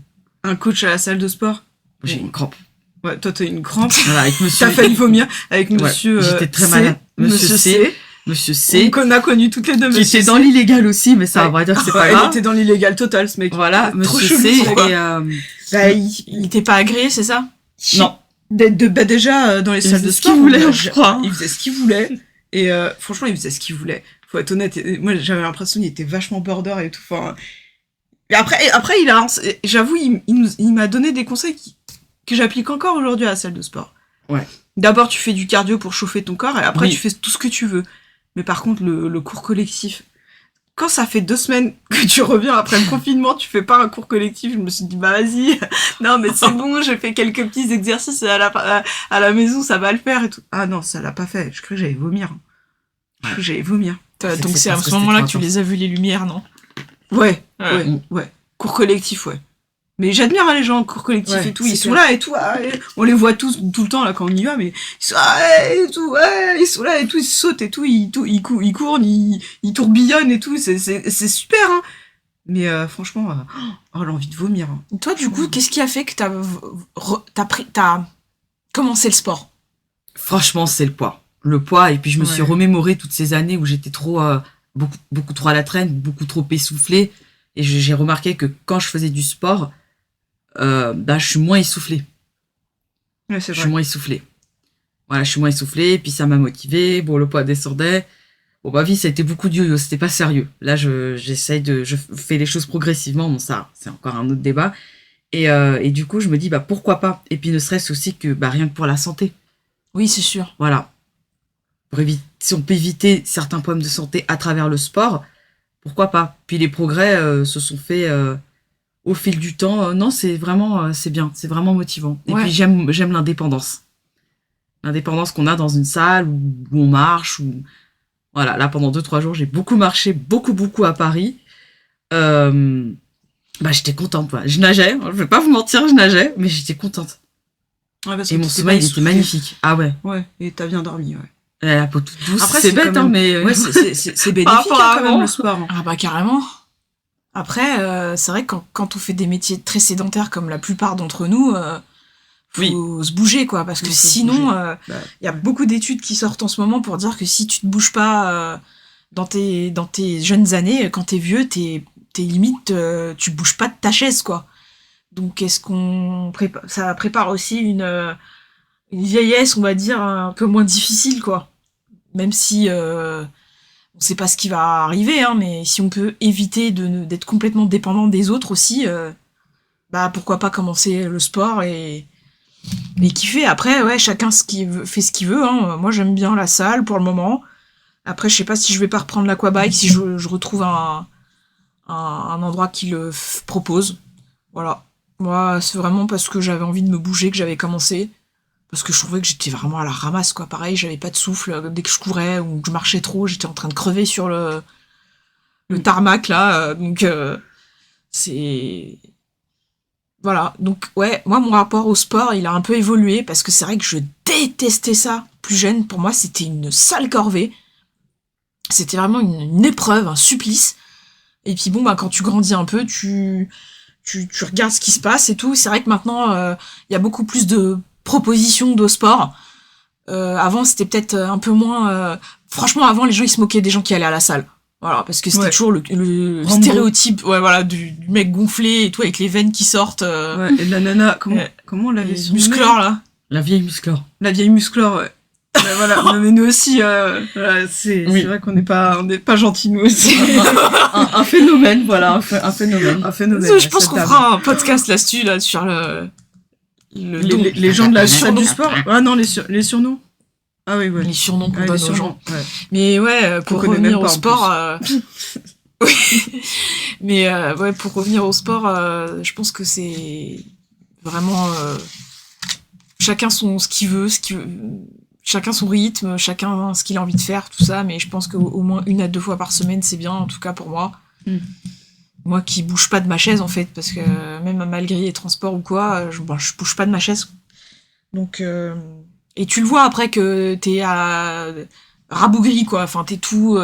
[SPEAKER 1] coach à la salle de sport.
[SPEAKER 3] J'ai une crampe.
[SPEAKER 1] Ouais, toi, t'as une crampe.
[SPEAKER 3] Voilà, avec monsieur.
[SPEAKER 1] T'as failli vomir avec monsieur.
[SPEAKER 3] Ouais, j'étais très
[SPEAKER 1] C,
[SPEAKER 3] malade. Monsieur C.
[SPEAKER 1] C.
[SPEAKER 3] C.
[SPEAKER 1] Qu'on a connu toutes les deux.
[SPEAKER 3] Qui
[SPEAKER 1] Monsieur
[SPEAKER 3] était dans
[SPEAKER 1] C.
[SPEAKER 3] l'illégal aussi, mais ça,
[SPEAKER 1] Ouais.
[SPEAKER 3] on va dire que c'est
[SPEAKER 1] Ouais,
[SPEAKER 3] pas
[SPEAKER 1] il
[SPEAKER 3] grave.
[SPEAKER 1] était dans l'illégal total, ce mec.
[SPEAKER 3] Voilà,
[SPEAKER 1] Trop
[SPEAKER 3] monsieur
[SPEAKER 1] chelou,
[SPEAKER 3] C.
[SPEAKER 1] quoi.
[SPEAKER 3] Et
[SPEAKER 1] Bah,
[SPEAKER 2] Il était pas agréé, c'est ça?
[SPEAKER 3] non.
[SPEAKER 1] Bah, déjà, dans les
[SPEAKER 3] Il
[SPEAKER 1] salles
[SPEAKER 3] faisait
[SPEAKER 1] de
[SPEAKER 3] ce
[SPEAKER 1] sport,
[SPEAKER 3] qu'il voulait,
[SPEAKER 1] on a-
[SPEAKER 3] je crois.
[SPEAKER 1] Il faisait ce qu'il voulait. Et franchement, il faisait ce qu'il voulait. Faut être honnête. Et moi, j'avais l'impression qu'il était vachement border et tout. Enfin, et après, j'avoue, il m'a donné des conseils que j'applique encore aujourd'hui à la salle de sport.
[SPEAKER 3] Ouais.
[SPEAKER 1] D'abord, tu fais du cardio pour chauffer ton corps et après,
[SPEAKER 3] Oui.
[SPEAKER 1] tu fais tout ce que tu veux. Mais par contre, le cours collectif, quand ça fait 2 semaines que tu reviens après le confinement, tu fais pas un cours collectif, je me suis dit, bah vas-y, non mais c'est bon, j'ai fait quelques petits exercices à la maison, ça va le faire et tout. Ah non, ça l'a pas fait, je crois que j'allais vomir. Je crois que j'allais vomir.
[SPEAKER 2] Donc c'est à
[SPEAKER 3] parce
[SPEAKER 2] ce
[SPEAKER 3] que
[SPEAKER 2] moment-là que
[SPEAKER 3] c'était
[SPEAKER 2] tu les as vus les lumières, non?
[SPEAKER 1] Ouais,
[SPEAKER 2] Ouais.
[SPEAKER 1] ouais. Cours collectif, ouais. Mais j'admire hein, les gens en cours collectif
[SPEAKER 2] Ouais,
[SPEAKER 1] et tout,
[SPEAKER 2] c'est
[SPEAKER 1] ils sont
[SPEAKER 2] clair.
[SPEAKER 1] là et tout, on les voit tous tout le temps là quand on y va, mais ils sont là et tout, ils sont là et tout, ils sautent et tout, ils courent, ils tourbillonnent et tout, c'est super, hein. Mais franchement, oh, l'envie de vomir. Hein.
[SPEAKER 2] Toi, du coup, qu'est-ce qui a fait que t'as commencé le sport?
[SPEAKER 3] Franchement, c'est le poids. Le poids, et puis je me suis
[SPEAKER 1] Ouais.
[SPEAKER 3] remémoré toutes ces années où j'étais trop, beaucoup trop à la traîne, beaucoup trop essoufflée. Et j'ai remarqué que quand je faisais du sport, bah, je suis moins essoufflée.
[SPEAKER 1] Ouais, c'est
[SPEAKER 3] Je
[SPEAKER 1] vrai.
[SPEAKER 3] suis moins essoufflée. Voilà, je suis moins essoufflée, puis ça m'a motivée. Bon, le poids descendait. Bon, ma vie, ça a été beaucoup de yo-yo, c'était pas sérieux. Là, je fais les choses progressivement, bon, ça, c'est encore un autre débat. Et du coup, je me dis, bah, pourquoi pas? Et puis, ne serait-ce aussi que, bah, rien que pour la santé.
[SPEAKER 2] Oui, c'est sûr.
[SPEAKER 3] Voilà. Si on peut éviter certains problèmes de santé à travers le sport, pourquoi pas? Puis les progrès se sont faits au fil du temps. Non, c'est vraiment, c'est bien, c'est vraiment motivant. Et
[SPEAKER 2] Ouais.
[SPEAKER 3] puis j'aime l'indépendance. L'indépendance qu'on a dans une salle où on marche. Voilà, là pendant 2-3 jours, j'ai beaucoup marché, beaucoup à Paris. Bah, j'étais contente, quoi. Je nageais, je vais pas vous mentir, je nageais, mais j'étais contente.
[SPEAKER 1] Ouais, parce
[SPEAKER 3] Et
[SPEAKER 1] que
[SPEAKER 3] mon
[SPEAKER 1] t'étais
[SPEAKER 3] sommeil,
[SPEAKER 1] pas
[SPEAKER 3] il était
[SPEAKER 1] essoufflé.
[SPEAKER 3] magnifique. Ah ouais.
[SPEAKER 1] Ouais, et t'as bien dormi, ouais.
[SPEAKER 3] La peau toute douce.
[SPEAKER 1] Après,
[SPEAKER 3] c'est
[SPEAKER 1] c'est
[SPEAKER 3] bête,
[SPEAKER 1] quand
[SPEAKER 3] hein,
[SPEAKER 1] même-
[SPEAKER 3] mais...
[SPEAKER 1] Ouais, c'est bénéfique
[SPEAKER 3] rapport à
[SPEAKER 1] hein, quand même
[SPEAKER 3] avant.
[SPEAKER 1] le sport. Hein.
[SPEAKER 2] Ah bah carrément. Après, c'est vrai que quand on fait des métiers très sédentaires comme la plupart d'entre nous, faut se bouger quoi, parce que
[SPEAKER 1] Il faut se
[SPEAKER 2] sinon,
[SPEAKER 1] bouger.
[SPEAKER 2] y a beaucoup d'études qui sortent en ce moment pour dire que si tu te bouges pas dans tes jeunes années, quand t'es vieux, t'es limite, tu bouges pas de ta chaise quoi. Donc est-ce qu'on ça prépare aussi une vieillesse, on va dire, un peu moins difficile quoi. Même si on sait pas ce qui va arriver, hein, mais si on peut éviter d'être complètement dépendant des autres aussi, bah pourquoi pas commencer le sport et kiffer. Après, ouais, chacun fait ce qu'il veut. Hein. Moi, j'aime bien la salle pour le moment. Après, je sais pas si je vais pas reprendre l'aquabike, si je retrouve un endroit qui le propose. Voilà. Moi, c'est vraiment parce que j'avais envie de me bouger que j'avais commencé. parce que je trouvais que j'étais vraiment à la ramasse, quoi. Pareil, j'avais pas de souffle. Dès que je courais ou que je marchais trop, j'étais en train de crever sur le tarmac, là. Donc, c'est... Voilà. Donc, ouais, moi, mon rapport au sport, il a un peu évolué parce que c'est vrai que je détestais ça. Plus jeune, pour moi, c'était une sale corvée. C'était vraiment une épreuve, un supplice. Et puis bon, bah, quand tu grandis un peu, tu regardes ce qui se passe et tout. C'est vrai que maintenant, y a beaucoup plus de propositions de sport. Avant, c'était peut-être un peu moins... Franchement, avant, les gens, ils se moquaient des gens qui allaient à la salle. Voilà, parce que c'était toujours le stéréotype, ouais, voilà, du mec gonflé et tout, avec les veines qui sortent.
[SPEAKER 1] Ouais, et de la nana, comment on l'avait surnommée ?
[SPEAKER 2] Musclore, là.
[SPEAKER 3] La vieille musclore.
[SPEAKER 1] La vieille musclore, ouais. Ben voilà, non, mais nous aussi, voilà, c'est vrai qu'on n'est pas gentils, nous aussi.
[SPEAKER 3] un phénomène, voilà, un phénomène.
[SPEAKER 1] Un phénomène.
[SPEAKER 2] Je pense qu'on fera un podcast là-dessus, là, sur
[SPEAKER 1] les gens de la salle du sport. Ah non, les surnoms. Ah oui, ouais.
[SPEAKER 2] Les surnoms qu'on donne aux gens.
[SPEAKER 1] Ouais.
[SPEAKER 2] Mais ouais, pour revenir au sport... oui. Mais ouais, pour revenir au sport, je pense que c'est vraiment... chacun ce qu'il veut, chacun son rythme, chacun ce qu'il a envie de faire, tout ça. Mais je pense qu'au moins 1 à 2 fois par semaine, c'est bien, en tout cas pour moi. Moi qui bouge pas de ma chaise, en fait, parce que même malgré les transports ou quoi, je bouge pas de ma chaise. Donc... Et tu le vois après que t'es rabougri, quoi. Enfin, t'es tout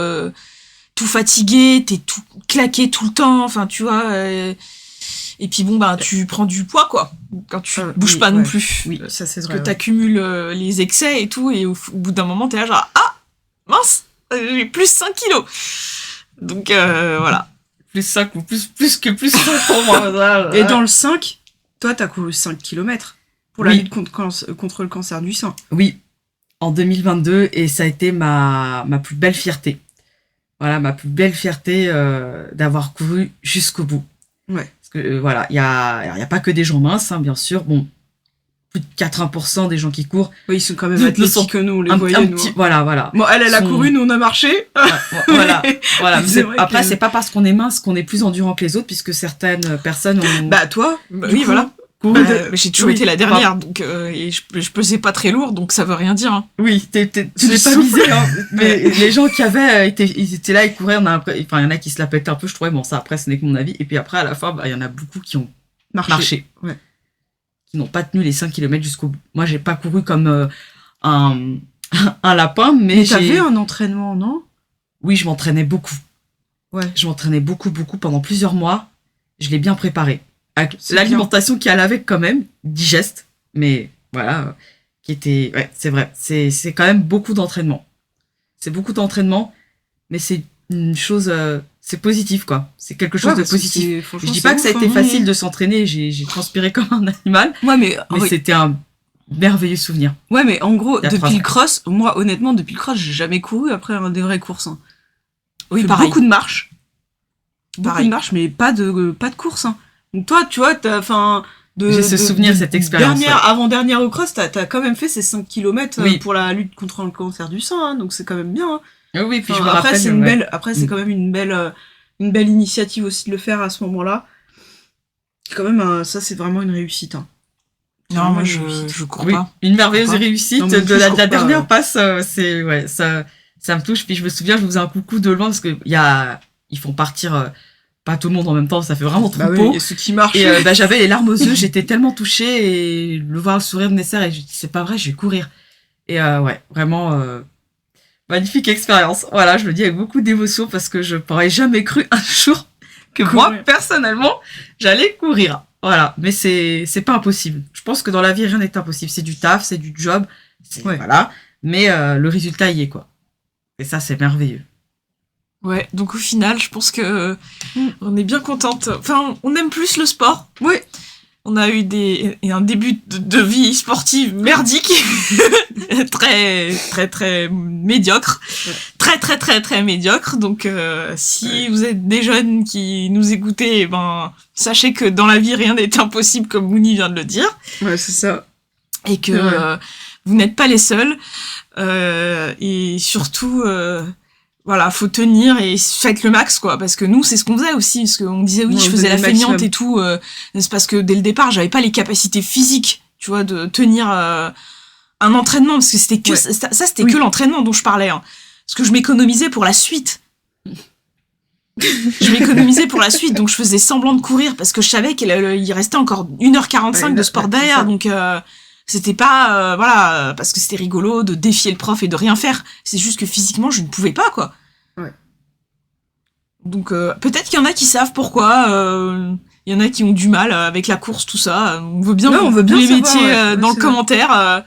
[SPEAKER 2] fatigué, t'es tout claqué tout le temps. Enfin, tu vois. Et puis bon, bah, tu prends du poids, quoi. Quand tu bouges pas non plus.
[SPEAKER 1] Oui, ça c'est vrai.
[SPEAKER 2] Parce que t'accumules les excès et tout, et au bout d'un moment, t'es là genre, ah, mince, j'ai plus 5 kilos. Donc, voilà.
[SPEAKER 3] Plus 5 ou plus pour moi.
[SPEAKER 1] Et dans le 5, toi, t'as couru 5 kilomètres. Pour la lutte contre le cancer du sein.
[SPEAKER 3] Oui, en 2022, et ça a été ma plus belle fierté. Voilà, ma plus belle fierté d'avoir couru jusqu'au bout.
[SPEAKER 1] Ouais.
[SPEAKER 3] Parce que voilà, il y a pas que des gens minces, hein, bien sûr. Bon, plus de 80% des gens qui courent.
[SPEAKER 1] Oui, ils sont quand même athlétiques que nous, on les voyait, nous.
[SPEAKER 3] Voilà.
[SPEAKER 1] Bon, elle a couru, nous on a marché.
[SPEAKER 3] Voilà. Après, c'est pas parce qu'on est mince qu'on est plus endurant que les autres, puisque certaines personnes ont...
[SPEAKER 1] Bah, toi,
[SPEAKER 2] oui, voilà. J'ai toujours été la dernière, donc et je pesais pas très lourd, donc ça veut rien dire. Hein.
[SPEAKER 3] Oui, tu l'es pas visé, hein. Mais les gens qui ils étaient là, ils couraient, enfin, il y en a qui se la pètent un peu, je trouvais, bon, ça après, ce n'est que mon avis. Et puis après, à la fin, il y en a beaucoup qui ont marché.
[SPEAKER 1] Ouais.
[SPEAKER 3] Qui n'ont pas tenu les 5 km jusqu'au bout. Moi, j'ai pas couru comme un lapin, mais
[SPEAKER 1] t'avais un entraînement, non ?
[SPEAKER 3] Oui, je m'entraînais beaucoup.
[SPEAKER 1] Ouais.
[SPEAKER 3] Je m'entraînais beaucoup pendant plusieurs mois. Je l'ai bien préparé. Avec l'alimentation qui allait avec quand même, digeste, mais voilà, qui était... Ouais, c'est vrai, c'est quand même beaucoup d'entraînement. C'est beaucoup d'entraînement, mais c'est une chose... c'est positif, quoi. C'est quelque chose de positif. Je dis pas que ça a été facile de s'entraîner, j'ai transpiré comme un animal, mais c'était un merveilleux souvenir.
[SPEAKER 1] Ouais, mais en gros, depuis le cross, moi, honnêtement, depuis le cross, j'ai jamais couru après des vraies courses. Hein.
[SPEAKER 2] Oui, pareil.
[SPEAKER 1] Beaucoup de marches. Beaucoup de marches, mais pas de course, hein. Donc toi, tu vois,
[SPEAKER 3] j'ai ce souvenir, cette expérience.
[SPEAKER 1] Avant-dernière au cross, t'as quand même fait ces 5 km pour la lutte contre le cancer du sein, hein, donc c'est quand même bien. Hein.
[SPEAKER 3] Oui, puis
[SPEAKER 1] après, c'est quand même une belle initiative aussi de le faire à ce moment-là. C'est quand même, ça c'est vraiment une réussite. Hein.
[SPEAKER 2] Non, moi je cours pas.
[SPEAKER 3] Une merveilleuse réussite de la dernière passe, c'est, ouais, ça me touche. Puis je me souviens, je vous faisais un coucou de loin parce que ils font partir, pas tout le monde en même temps, ça fait vraiment trop beau.
[SPEAKER 1] Et ceux qui marchent.
[SPEAKER 3] Et j'avais les larmes aux yeux, j'étais tellement touchée, et le voir le sourire de Nesser, et je dis, c'est pas vrai, je vais courir. Et ouais, vraiment, magnifique expérience. Voilà, je le dis avec beaucoup d'émotion parce que je n'aurais jamais cru un jour que moi, personnellement, j'allais courir. Voilà, mais c'est pas impossible. Je pense que dans la vie, rien n'est impossible. C'est du taf, c'est du job, voilà. Mais le résultat y est, quoi. Et ça, c'est merveilleux.
[SPEAKER 2] Ouais, donc au final, je pense que on est bien contente. Enfin, on aime plus le sport.
[SPEAKER 1] Oui.
[SPEAKER 2] On a eu un début de vie sportive merdique, très très très médiocre, très très très très médiocre. Donc si vous êtes des jeunes qui nous écoutez, sachez que dans la vie rien n'est impossible, comme Mouni vient de le dire.
[SPEAKER 1] Ouais, c'est ça.
[SPEAKER 2] Et que vous n'êtes pas les seuls. Et surtout, voilà, faut tenir et faites le max, quoi. Parce que nous, c'est ce qu'on faisait aussi. Parce qu'on disait, oui, je faisais la feignante et tout. C'est parce que dès le départ, j'avais pas les capacités physiques, tu vois, de tenir un entraînement, parce que c'était que ça c'était que l'entraînement dont je parlais. Hein. Parce que je m'économisais pour la suite. Donc je faisais semblant de courir parce que je savais qu'il restait encore 1h45 de sport derrière. Donc c'était pas voilà, parce que c'était rigolo de défier le prof et de rien faire. C'est juste que physiquement je ne pouvais pas, quoi.
[SPEAKER 3] Ouais.
[SPEAKER 2] Donc peut-être qu'il y en a qui savent pourquoi. Il y en a qui ont du mal avec la course, tout ça. On veut bien,
[SPEAKER 1] on veut bien
[SPEAKER 2] les
[SPEAKER 1] savoir,
[SPEAKER 2] métiers dans le commentaire.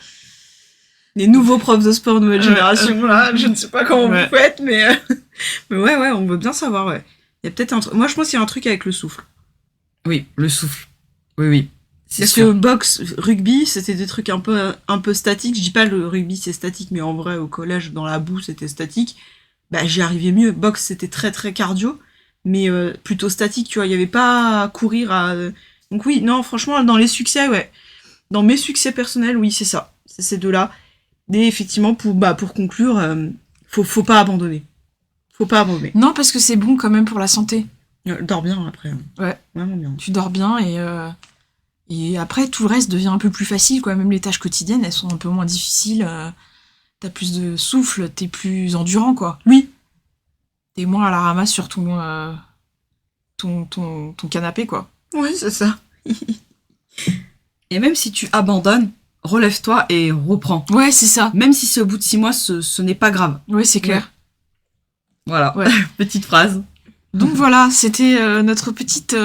[SPEAKER 1] Les nouveaux profs de sport de nouvelle génération, là, je ne sais pas comment vous faites, mais ouais, on veut bien savoir, ouais. Il y a peut-être un truc. Moi, je pense qu'il y a un truc avec le souffle.
[SPEAKER 3] Oui, le souffle. Oui.
[SPEAKER 1] Parce que boxe, rugby, c'était des trucs un peu statiques. Je dis pas le rugby c'est statique, mais en vrai, au collège, dans la boue, c'était statique. Bah, j'y arrivais mieux. Boxe, c'était très très cardio, mais plutôt statique, tu vois. Il y avait pas à courir à. Donc oui, non, franchement, dans les succès, ouais. Dans mes succès personnels, oui, c'est ça. C'est ces deux-là. Et effectivement, pour conclure, faut pas abandonner. Faut pas abandonner.
[SPEAKER 2] Non, parce que c'est bon quand même pour la santé.
[SPEAKER 1] Dors bien après.
[SPEAKER 2] Ouais.
[SPEAKER 1] Vraiment bien.
[SPEAKER 2] Tu dors bien et après tout le reste devient un peu plus facile, quoi. Même les tâches quotidiennes, elles sont un peu moins difficiles. T'as plus de souffle, t'es plus endurant, quoi.
[SPEAKER 1] Oui.
[SPEAKER 2] T'es moins à la ramasse sur ton canapé, quoi.
[SPEAKER 1] Oui, c'est ça.
[SPEAKER 3] Et même si tu abandonnes, relève-toi et reprends.
[SPEAKER 2] Ouais, c'est ça.
[SPEAKER 3] Même si c'est au bout de 6 mois, ce n'est pas grave.
[SPEAKER 2] Ouais, c'est clair.
[SPEAKER 3] Ouais. Voilà,
[SPEAKER 2] ouais.
[SPEAKER 3] Petite phrase.
[SPEAKER 2] Donc voilà, c'était notre petit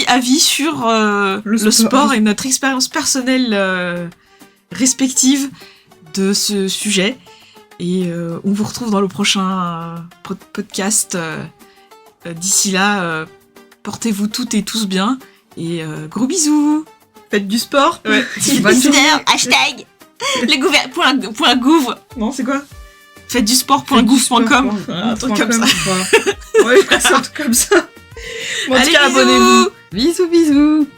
[SPEAKER 2] avis sur le sport et notre expérience personnelle respective de ce sujet. Et on vous retrouve dans le prochain podcast. D'ici là, portez-vous toutes et tous bien. Et gros bisous.
[SPEAKER 1] Faites du sport.
[SPEAKER 3] Ouais.
[SPEAKER 2] Hashtag point gouv.
[SPEAKER 1] Non, c'est quoi?
[SPEAKER 2] Faites du sport.gouv.com.
[SPEAKER 1] Un truc comme ça. Ouais, c'est un truc comme ça.
[SPEAKER 2] Allez, abonnez-vous.
[SPEAKER 3] Bisous.